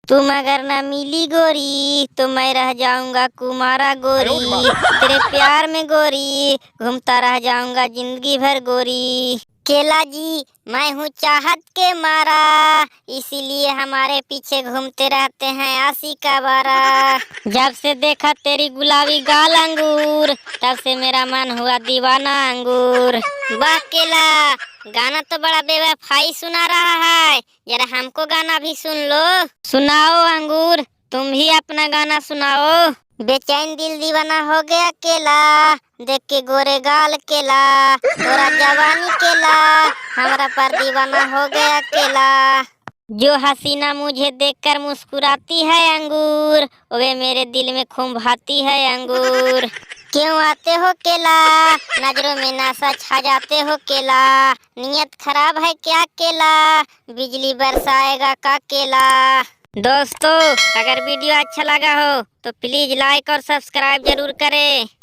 तुम अगर ना मिली गोरी तो मैं रह जाऊंगा कुमारा गोरी। तेरे प्यार में गोरी घूमता रह जाऊंगा जिंदगी भर गोरी। केला जी, मैं हूँ चाहत के मारा, इसीलिए हमारे पीछे घूमते रहते हैं आशिका बारा। जब से देखा तेरी गुलाबी गाल अंगूर, तब से मेरा मन हुआ दीवाना अंगूर। वाह केला, गाना तो बड़ा बेवफाई सुना रहा है, जरा हमको गाना भी सुन लो। सुनाओ अंगूर, तुम भी अपना गाना सुनाओ। बेचैन दिल दीवाना हो गया केला, देख के गोरे गाल केला। तोरा जवानी केला, हमरा पर दीवाना हो गया केला। जो हसीना मुझे देखकर मुस्कुराती है अंगूर, वे मेरे दिल में खूब भाती है अंगूर। क्यों आते हो केला, नजरों में नशा छा जाते हो केला। नियत खराब है क्या केला, बिजली बरसाएगा का केला। दोस्तों, अगर वीडियो अच्छा लगा हो तो प्लीज लाइक और सब्सक्राइब जरूर करें।